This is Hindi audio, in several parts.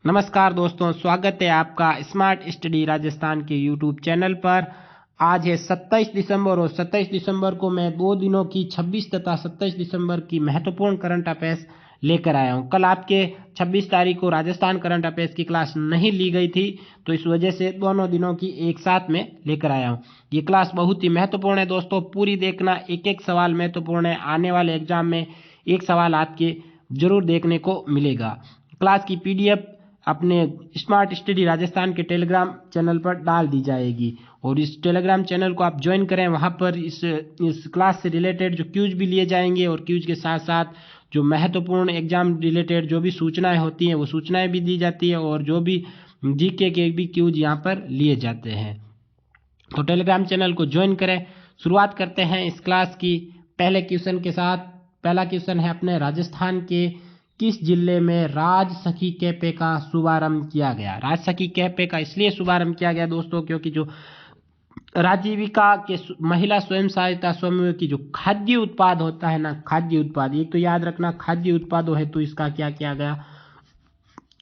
नमस्कार दोस्तों, स्वागत है आपका स्मार्ट स्टडी राजस्थान के यूट्यूब चैनल पर। आज है 27 दिसंबर और 27 दिसंबर को मैं 2 दिनों की 26 तथा 27 दिसंबर की महत्वपूर्ण करंट अफेयर्स लेकर आया हूं। कल आपके 26 तारीख को राजस्थान करंट अफेयर्स की क्लास नहीं ली गई थी, तो इस वजह से दोनों दिनों की एक साथ में लेकर आया हूं। ये क्लास बहुत ही महत्वपूर्ण है दोस्तों, पूरी देखना। एक एक सवाल महत्वपूर्ण है। आने वाले एग्जाम में एक सवाल आपके जरूर देखने को मिलेगा। क्लास की पीडीएफ अपने स्मार्ट स्टडी राजस्थान के टेलीग्राम चैनल पर डाल दी जाएगी और इस टेलीग्राम चैनल को आप ज्वाइन करें। वहां पर इस क्लास से रिलेटेड जो क्यूज भी लिए जाएंगे और क्यूज के साथ साथ जो महत्वपूर्ण एग्जाम रिलेटेड जो भी सूचनाएं होती हैं वो सूचनाएं भी दी जाती है और जो भी जीके के भी क्यूज यहाँ पर लिए जाते हैं। तो टेलीग्राम चैनल को ज्वाइन करें। शुरुआत करते हैं इस क्लास की पहले क्वेश्चन के साथ। पहला क्वेश्चन है अपने राजस्थान के किस जिले में राज सखी कैफे का शुभारंभ किया गया। राज सखी कैफे का इसलिए शुभारंभ किया गया दोस्तों क्योंकि जो राजीविका के महिला स्वयं सहायता समूह की जो खाद्य उत्पाद होता है ना, खाद्य उत्पाद, एक तो याद रखना खाद्य उत्पादों हेतु इसका क्या किया गया,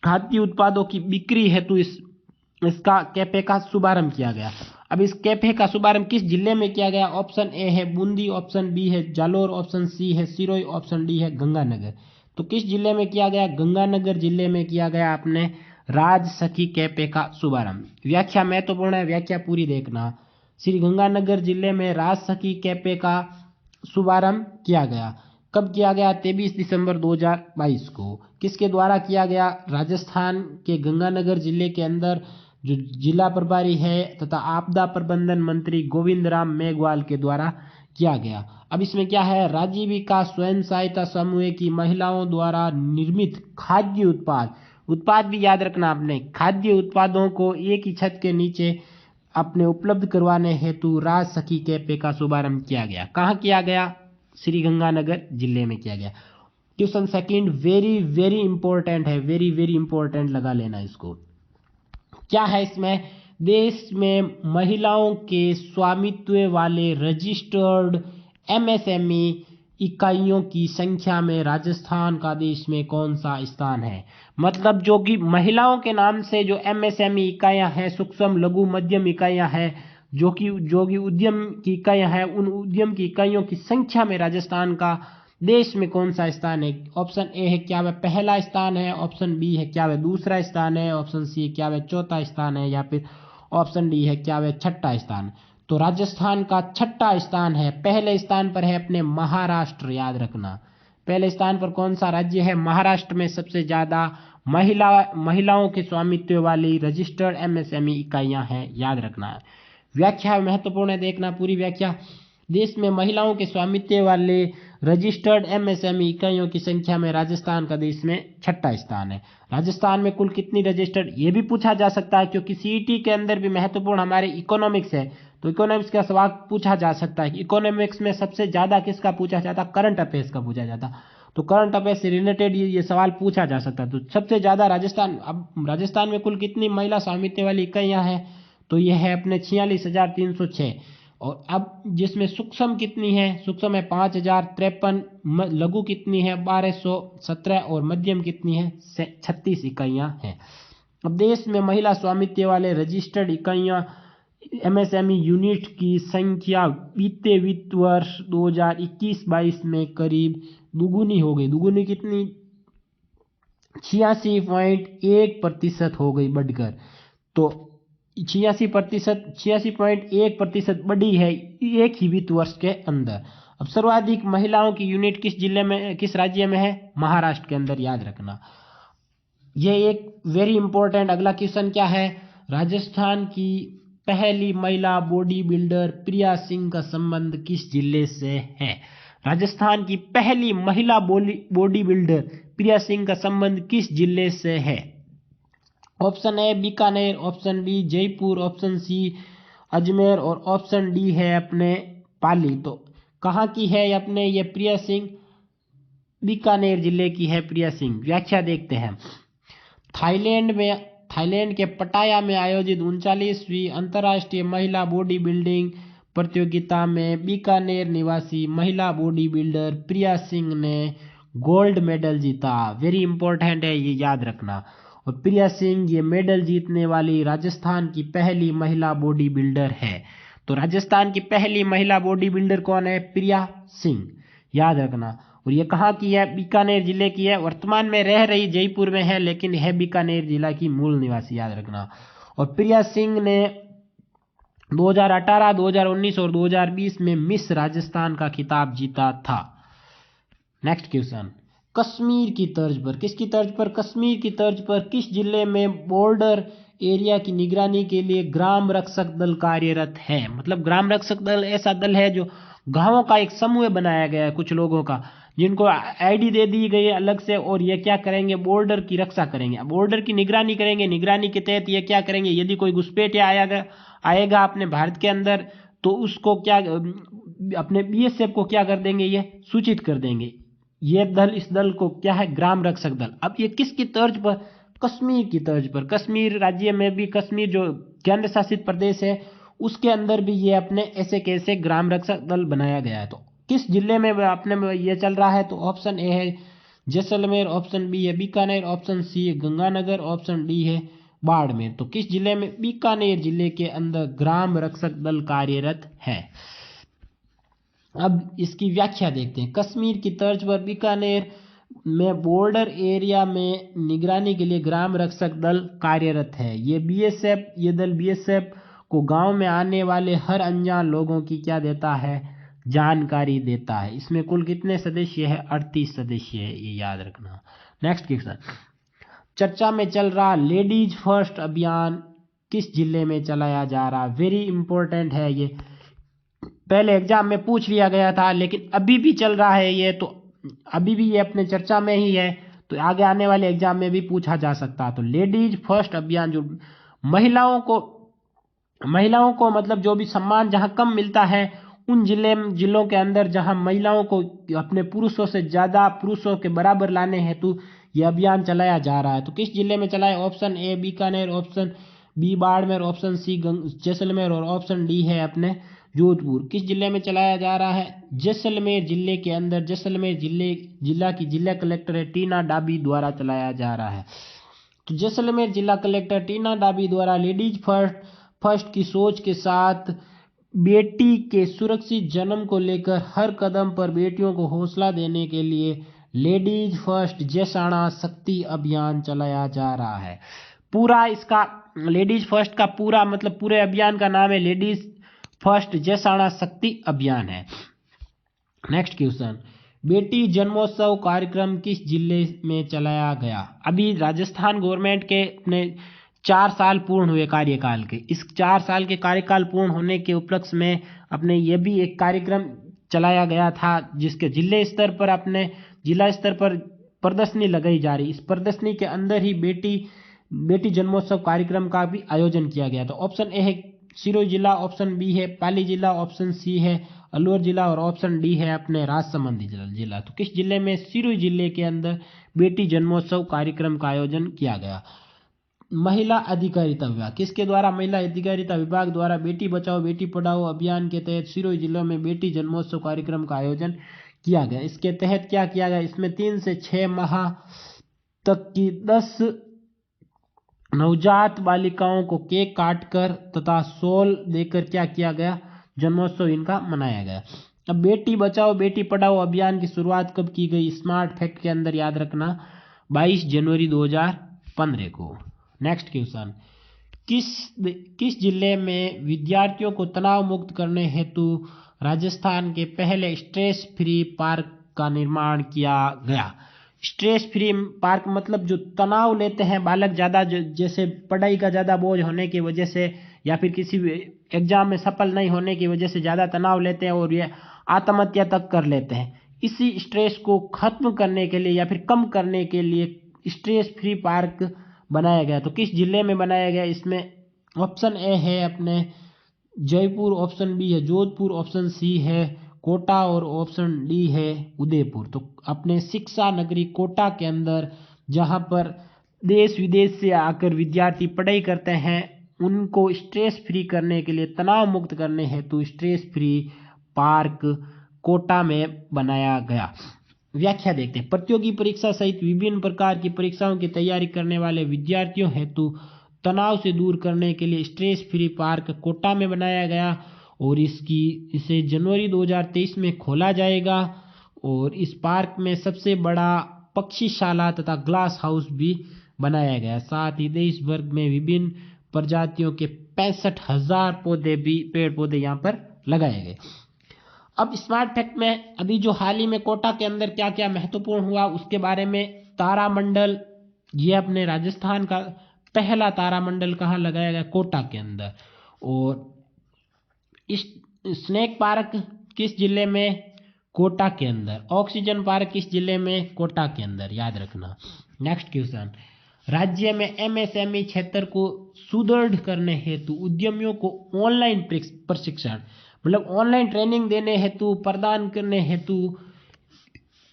खाद्य उत्पादों की बिक्री हेतु इसका कैफे का शुभारंभ किया गया। अब इस कैफे का शुभारंभ किस जिले में किया गया? ऑप्शन ए है बूंदी, ऑप्शन बी है जालोर, ऑप्शन सी है सिरोही, ऑप्शन डी है गंगानगर। तो किस जिले में किया गया? गंगानगर जिले में किया गया अपने राज सखी कैफे का शुभारंभ। व्याख्या महत्वपूर्ण है, व्याख्या पूरी देखना। श्री गंगानगर जिले में राज सखी कैफे का शुभारंभ किया गया। कब किया गया? 23 दिसंबर 2022 को। किसके द्वारा किया गया? राजस्थान के गंगानगर जिले के अंदर जो जिला प्रभारी है तथा आपदा प्रबंधन मंत्री गोविंद राम मेघवाल के द्वारा किया गया। अब इसमें क्या है? राजीविका स्वयं सहायता समूह की महिलाओं द्वारा निर्मित खाद्य उत्पाद भी याद रखना आपने, खाद्य उत्पादों को एक ही छत के नीचे अपने उपलब्ध करवाने हेतु राज सखी कैफे का शुभारंभ किया गया। कहाँ किया गया? श्री गंगानगर जिले में किया गया। Question second very very important है, वेरी वेरी इंपॉर्टेंट लगा लेना इसको। क्या है इसमें? देश में महिलाओं के स्वामित्व वाले रजिस्टर्ड एमएसएमई इकाइयों की संख्या में राजस्थान का देश में कौन सा स्थान है? मतलब जो कि महिलाओं के नाम से जो एमएसएमई इकाइयां हैं, सूक्ष्म लघु मध्यम इकाइयां हैं, जो कि उद्यम की इकाइयां हैं, उन उद्यम की इकाइयों की संख्या में राजस्थान का देश में कौन सा स्थान है? ऑप्शन ए है क्या वह पहला स्थान है, ऑप्शन बी है क्या वह दूसरा स्थान है, ऑप्शन सी है क्या वह चौथा स्थान है, या फिर ऑप्शन डी है क्या वह छठा स्थान। तो राजस्थान का छठा स्थान है। पहले स्थान पर है अपने महाराष्ट्र, याद रखना। पहले स्थान पर कौन सा राज्य है? महाराष्ट्र में सबसे ज्यादा महिलाओं के स्वामित्व वाली रजिस्टर्ड एमएसएमई इकाइयां हैं, याद रखना। व्याख्या महत्वपूर्ण है, देखना पूरी व्याख्या। देश में महिलाओं के स्वामित्व वाले रजिस्टर्ड एमएसएमई इकाइयों की संख्या में राजस्थान का देश में छठा स्थान है। राजस्थान में कुल कितनी रजिस्टर्ड, ये भी पूछा जा सकता है क्योंकि सीईटी के अंदर भी महत्वपूर्ण हमारे इकोनॉमिक्स है, तो इकोनॉमिक्स का सवाल पूछा जा सकता है। इकोनॉमिक्स में सबसे ज्यादा किसका पूछा जाता? करंट अफेयर्स का पूछा जाता। तो करंट अफेयर्स से रिलेटेड ये सवाल पूछा जा सकता है। तो सबसे ज्यादा राजस्थान, अब राजस्थान में कुल कितनी महिला स्वामित्व वाली इकाइयां हैं? तो यह है अपने 46,306। और अब जिसमें सूक्ष्म कितनी है? सूक्ष्म है 5,053, लघु कितनी है? 1,217 और मध्यम कितनी है? 36 इकाइयां हैं। अब देश में महिला स्वामित्व वाले रजिस्टर्ड इकाइयां एमएसएमई यूनिट की संख्या बीते वित्त वर्ष 2021-22 में करीब दुगुनी हो गई। दुगुनी कितनी? 86.1% हो गई बढ़कर। तो 86.1% बढ़ी है एक ही वित्त वर्ष के अंदर। अब सर्वाधिक महिलाओं की यूनिट किस जिले में, किस राज्य में है? महाराष्ट्र के अंदर, याद रखना। यह एक वेरी इंपॉर्टेंट। अगला क्वेश्चन क्या है? राजस्थान की पहली महिला बॉडी बिल्डर प्रिया सिंह का संबंध किस जिले से है? राजस्थान की पहली महिला बॉडी बिल्डर प्रिया सिंह का संबंध किस जिले से है? Option A Bikaner, option B Jaipur, option C Ajmer और ऑप्शन डी है अपने पाली। तो कहाँ की है अपने ये प्रिया सिंह? बीकानेर जिले की है प्रिया सिंह। व्याख्या देखते हैं। थाईलैंड के पटाया में आयोजित 39वीं अंतर्राष्ट्रीय महिला बॉडी बिल्डिंग प्रतियोगिता में बीकानेर निवासी महिला बॉडी बिल्डर प्रिया सिंह ने गोल्ड मेडल जीता। वेरी इंपॉर्टेंट है, ये याद रखना। और प्रिया सिंह ये मेडल जीतने वाली राजस्थान की पहली महिला बॉडी बिल्डर है। तो राजस्थान की पहली महिला बॉडी बिल्डर कौन है? प्रिया सिंह, याद रखना। और ये कहाँ की है? बीकानेर जिले की है। वर्तमान में रह रही जयपुर में है, लेकिन है बीकानेर जिला की मूल निवासी, याद रखना। और प्रिया सिंह ने 2018, 2019 और 2020 में मिस राजस्थान का खिताब जीता था। नेक्स्ट क्वेश्चन, कश्मीर की तर्ज पर, किसकी तर्ज पर? कश्मीर की तर्ज पर किस जिले में बॉर्डर एरिया की निगरानी के लिए ग्राम रक्षक दल कार्यरत है? मतलब ग्राम रक्षक दल ऐसा दल है जो गांवों का एक समूह बनाया गया है कुछ लोगों का, जिनको आईडी दे दी गई है अलग से, और ये क्या करेंगे? बॉर्डर की रक्षा करेंगे, बॉर्डर की निगरानी करेंगे। निगरानी के तहत ये क्या करेंगे? यदि कोई घुसपैठिया आएगा अपने भारत के अंदर, तो उसको क्या, अपने बीएसएफ को क्या कर देंगे? ये सूचित कर देंगे। ये दल, इस दल को क्या है? ग्राम रक्षक दल। अब ये किसकी तर्ज पर? कश्मीर की तर्ज पर। कश्मीर राज्य में भी, कश्मीर जो केंद्र शासित प्रदेश है उसके अंदर भी ये अपने ऐसे कैसे ग्राम रक्षक दल बनाया गया है। तो किस जिले में अपने में ये चल रहा है? तो ऑप्शन ए है जैसलमेर, ऑप्शन बी है बीकानेर, ऑप्शन सी है गंगानगर, ऑप्शन डी है बाड़मेर। तो किस जिले में? बीकानेर जिले के अंदर ग्राम रक्षक दल कार्यरत है। अब इसकी व्याख्या देखते हैं। कश्मीर की तर्ज पर बीकानेर में बॉर्डर एरिया में निगरानी के लिए ग्राम रक्षक दल कार्यरत है। ये दल बीएसएफ को गांव में आने वाले हर अनजान लोगों की क्या देता है? जानकारी देता है। इसमें कुल कितने सदस्य है? 38 सदस्य है, ये याद रखना। नेक्स्ट क्वेश्चन, चर्चा में चल रहा लेडीज फर्स्ट अभियान किस जिले में चलाया जा रहा? वेरी इंपॉर्टेंट है ये, पहले एग्जाम में पूछ लिया गया था, लेकिन अभी भी चल रहा है ये, तो अभी भी ये अपने चर्चा में ही है, तो आगे आने वाले एग्जाम में भी पूछा जा सकता है। तो लेडीज फर्स्ट अभियान जो महिलाओं को मतलब जो भी सम्मान जहां कम मिलता है उन जिलों के अंदर जहां महिलाओं को अपने पुरुषों से ज्यादा, पुरुषों के बराबर लाने हेतु यह अभियान चलाया जा रहा है। तो किस जिले में चला है? Option A Bikaner, option B Barmer, option C Jaisalmer और ऑप्शन डी है अपने जोधपुर। किस जिले में चलाया जा रहा है? जैसलमेर जिले के अंदर। जैसलमेर जिला की जिला कलेक्टर है टीना डाबी द्वारा चलाया जा रहा है। तो जैसलमेर जिला कलेक्टर टीना डाबी द्वारा लेडीज फर्स्ट की सोच के साथ बेटी के सुरक्षित जन्म को लेकर हर कदम पर बेटियों को हौसला देने के लिए लेडीज फर्स्ट जैसाणा शक्ति अभियान चलाया जा रहा है। पूरा इसका लेडीज फर्स्ट का पूरा मतलब पूरे अभियान का नाम है लेडीज फर्स्ट जैसाणा शक्ति अभियान है। नेक्स्ट क्वेश्चन, बेटी जन्मोत्सव कार्यक्रम किस जिले में चलाया गया? अभी राजस्थान गवर्नमेंट के अपने 4 साल पूर्ण हुए कार्यकाल के, इस 4 साल के कार्यकाल पूर्ण होने के उपलक्ष्य में अपने ये भी एक कार्यक्रम चलाया गया था, जिसके जिला स्तर पर प्रदर्शनी लगाई जा रही। इस प्रदर्शनी के अंदर ही बेटी जन्मोत्सव कार्यक्रम का भी आयोजन किया गया। तो ऑप्शन ए है सिरोही जिला, ऑप्शन बी है पाली जिला, ऑप्शन सी है अलवर जिला और ऑप्शन डी है अपने राजसमंद जिला। तो किस जिले में? सिरोही जिले के अंदर बेटी जन्मोत्सव कार्यक्रम का आयोजन किया गया। महिला अधिकारिता विभाग, किसके द्वारा? महिला अधिकारिता विभाग द्वारा बेटी बचाओ बेटी पढ़ाओ अभियान के तहत सिरोही जिले में बेटी जन्मोत्सव कार्यक्रम का आयोजन किया गया। इसके तहत क्या किया गया? इसमें 3 से 6 माह तक की 10 नवजात बालिकाओं को केक काटकर तथा शॉल देकर क्या किया गया? जन्मोत्सव इनका मनाया गया। अब बेटी बचाओ बेटी पढ़ाओ अभियान की शुरुआत कब की गई? स्मार्ट फैक्ट के अंदर याद रखना 22 जनवरी 2015 को। नेक्स्ट क्वेश्चन, किस जिले में विद्यार्थियों को तनाव मुक्त करने हेतु राजस्थान के पहले स्ट्रेस फ्री पार्क का निर्माण किया गया? स्ट्रेस फ्री पार्क मतलब जो तनाव लेते हैं बालक ज्यादा, जैसे पढ़ाई का ज्यादा बोझ होने की वजह से या फिर किसी एग्जाम में सफल नहीं होने की वजह से ज्यादा तनाव लेते हैं और ये आत्महत्या तक कर लेते हैं, इसी स्ट्रेस को खत्म करने के लिए या फिर कम करने के लिए स्ट्रेस फ्री पार्क बनाया गया। तो किस जिले में बनाया गया? इसमें ऑप्शन ए है अपने जयपुर, ऑप्शन बी है जोधपुर, ऑप्शन सी है कोटा और ऑप्शन डी है उदयपुर। तो अपने शिक्षा नगरी कोटा के अंदर जहां पर देश विदेश से आकर विद्यार्थी पढ़ाई करते हैं, उनको स्ट्रेस फ्री करने के लिए, तनाव मुक्त करने हेतु स्ट्रेस फ्री पार्क कोटा में बनाया गया। व्याख्या देखते हैं। प्रतियोगी परीक्षा सहित विभिन्न प्रकार की परीक्षाओं की तैयारी करने वाले विद्यार्थियों हेतु तनाव से दूर करने के लिए स्ट्रेस फ्री पार्क कोटा में बनाया गया और इसे जनवरी 2023 में खोला जाएगा। और इस पार्क में सबसे बड़ा पक्षीशाला तथा ग्लास हाउस भी बनाया गया। साथ ही देश भर में विभिन्न प्रजातियों के 65,000 पेड़ पौधे यहाँ पर लगाए गए। अब स्मार्ट फैक्ट में अभी जो हाल ही में कोटा के अंदर क्या क्या महत्वपूर्ण हुआ उसके बारे में। तारामंडल, ये अपने राजस्थान का पहला तारामंडल कहाँ लगाया गया? कोटा के अंदर। और इस स्नेक पार्क किस जिले में? कोटा के अंदर। ऑक्सीजन पार्क किस जिले में? कोटा के अंदर, याद रखना। नेक्स्ट क्वेश्चन, राज्य में एमएसएमई क्षेत्र को सुदृढ़ करने हेतु उद्यमियों को ऑनलाइन प्रशिक्षण मतलब ऑनलाइन ट्रेनिंग देने हेतु प्रदान करने हेतु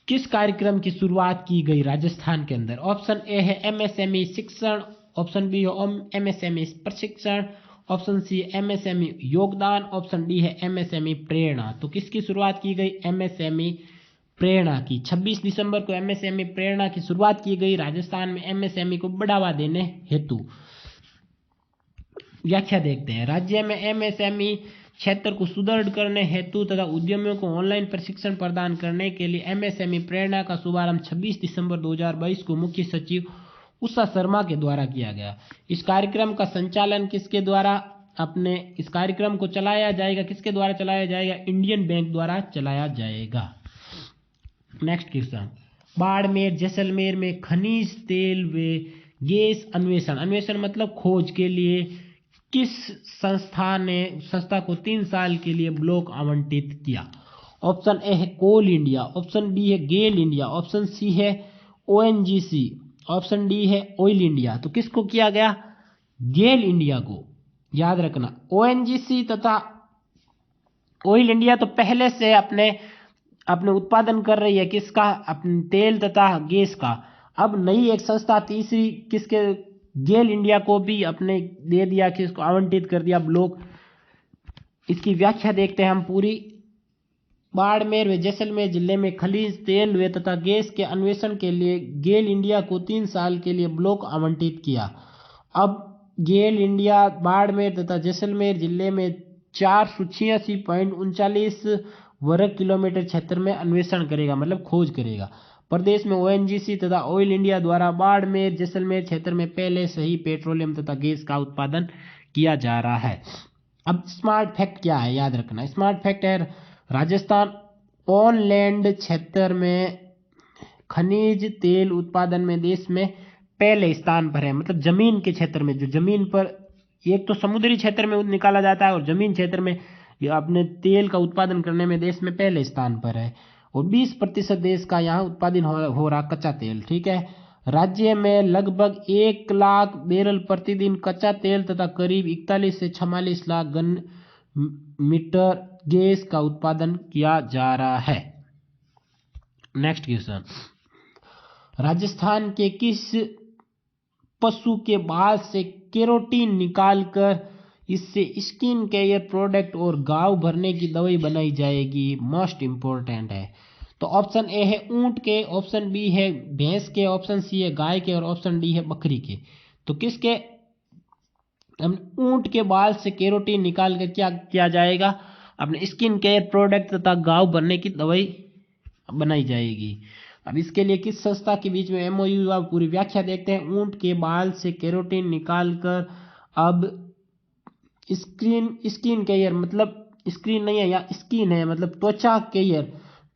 किस कार्यक्रम की शुरुआत की गई राजस्थान के अंदर? ऑप्शन ए है एमएसएमई शिक्षण, ऑप्शन बी है एमएसएमई प्रशिक्षण, ऑप्शन सी एमएसएमई योगदान, ऑप्शन डी है एमएसएमई प्रेरणा। तो किसकी शुरुआत की गई? एमएसएमई प्रेरणा की। 26 दिसंबर को एमएसएमई प्रेरणा की शुरुआत की गई राजस्थान में एमएसएमई को बढ़ावा देने हेतु। व्याख्या देखते हैं। राज्य में एमएसएमई क्षेत्र को सुदृढ़ करने हेतु तथा उद्यमियों को ऑनलाइन प्रशिक्षण प्रदान करने के लिए एमएसएमई प्रेरणा का शुभारंभ 26 दिसंबर 2022 को मुख्य सचिव उषा शर्मा के द्वारा किया गया। इस कार्यक्रम का संचालन किसके द्वारा इस कार्यक्रम को चलाया जाएगा? किसके द्वारा चलाया जाएगा? इंडियन बैंक द्वारा चलाया जाएगा। नेक्स्ट क्वेश्चन, बाड़मेर जैसलमेर में खनिज तेल व गैस अन्वेषण मतलब खोज के लिए किस संस्था को 3 साल के लिए ब्लॉक आवंटित किया? ऑप्शन ए है कोल इंडिया, ऑप्शन बी है गेल इंडिया, ऑप्शन सी है ओएनजीसी, ऑप्शन डी है ऑयल इंडिया। तो किसको किया गया? गेल इंडिया को, याद रखना। ओएनजीसी तथा ऑयल इंडिया तो पहले से अपने उत्पादन कर रही है किसका? अपने तेल तथा गैस का। अब नई एक संस्था तीसरी किसके? गेल इंडिया को भी अपने दे दिया, किसको आवंटित कर दिया? ब्लॉक। इसकी व्याख्या देखते हैं हम पूरी। बाड़मेर व जैसलमेर जिले में खनिज तेल व तथा गैस के अन्वेषण के लिए गेल इंडिया को 3 साल के लिए ब्लॉक आवंटित किया। अब गेल इंडिया बाड़मेर तथा जैसलमेर जिले में 486.39 वर्ग किलोमीटर क्षेत्र में अन्वेषण करेगा मतलब खोज करेगा। प्रदेश में ओएनजीसी तथा ऑयल इंडिया द्वारा बाड़मेर जैसलमेर क्षेत्र में पहले से ही पेट्रोलियम तथा गैस का उत्पादन किया जा रहा है। अब स्मार्ट फैक्ट क्या है, याद रखना। स्मार्ट फैक्ट है राजस्थान ऑन लैंड क्षेत्र में खनिज तेल उत्पादन में देश में पहले स्थान पर है। मतलब जमीन के क्षेत्र में, जो जमीन पर एक तो समुद्री क्षेत्र में निकाला जाता है और जमीन क्षेत्र में अपने तेल का उत्पादन करने में देश में पहले स्थान पर है। और 20% देश का यहाँ उत्पादन हो रहा कच्चा तेल। ठीक है। राज्य में लगभग 1 लाख बैरल प्रतिदिन कच्चा तेल तथा करीब 41 से 44 लाख घन मीटर गैस का उत्पादन किया जा रहा है। नेक्स्ट क्वेश्चन, राजस्थान के किस पशु के बाल से केरोटीन निकालकर इससे स्किन केयर प्रोडक्ट और घाव भरने की दवाई बनाई जाएगी? मोस्ट इंपॉर्टेंट है। तो ऑप्शन ए है ऊंट के, ऑप्शन बी है भैंस के, ऑप्शन सी है गाय के और ऑप्शन डी है बकरी के। तो किसके? ऊंट के बाल से केरोटीन निकाल कर क्या किया जाएगा? अपने स्किन केयर प्रोडक्ट तथा घाव भरने की दवाई बनाई जाएगी। अब इसके लिए किस संस्था के बीच में एमओयू हुआ, पूरी व्याख्या देखते हैं। ऊंट के बाल से केरोटीन निकालकर अब स्किन केयर मतलब स्क्रीन नहीं है या स्किन है मतलब त्वचा केयर,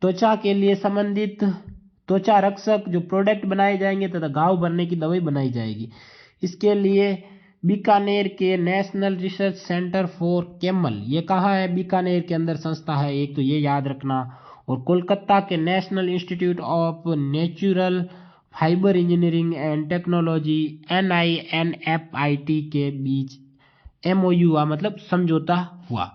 त्वचा के लिए संबंधित त्वचा रक्षक जो प्रोडक्ट बनाए जाएंगे तथा घाव भरने की दवाई बनाई जाएगी। इसके लिए बीकानेर के national research centre for camel, ये कहाँ है? बीकानेर के अंदर संस्था है एक, तो ये याद रखना। और कोलकाता के national institute of natural fibre engineering and technology NINFIT के बीच MOU हुआ मतलब समझौता हुआ।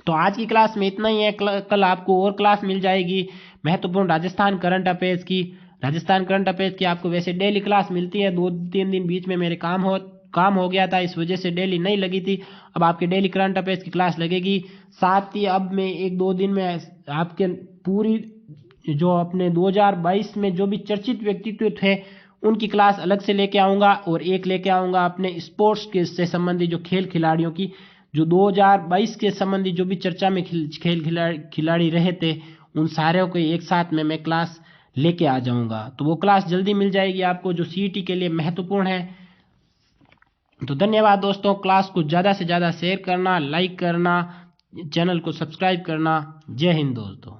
तो आज की क्लास में इतना ही है। कल आपको और क्लास मिल जाएगी महत्वपूर्ण राजस्थान करंट अफेयर्स की। राजस्थान करंट अफेयर्स की आपको वैसे डेली क्लास मिलती है। 2-3 दिन बीच में मेरे काम हो गया था, इस वजह से डेली नहीं लगी थी। अब आपके डेली करंट अफेयर्स की क्लास लगेगी। साथ ही अब मैं 1-2 दिन में आपके पूरी जो अपने 2022 में जो भी चर्चित व्यक्तित्व थे उनकी क्लास अलग से लेके आऊँगा, और एक लेके आऊँगा अपने स्पोर्ट्स के से संबंधित जो खेल खिलाड़ियों की, जो 2022 के संबंधी जो भी चर्चा में खेल खिलाड़ी रहे थे उन सारे को एक साथ में मैं क्लास लेके आ जाऊँगा। तो वो क्लास जल्दी मिल जाएगी आपको, जो सीईटी के लिए महत्वपूर्ण है। तो धन्यवाद दोस्तों, क्लास को ज़्यादा से ज़्यादा शेयर करना, लाइक करना, चैनल को सब्सक्राइब करना। जय हिंद दोस्तों।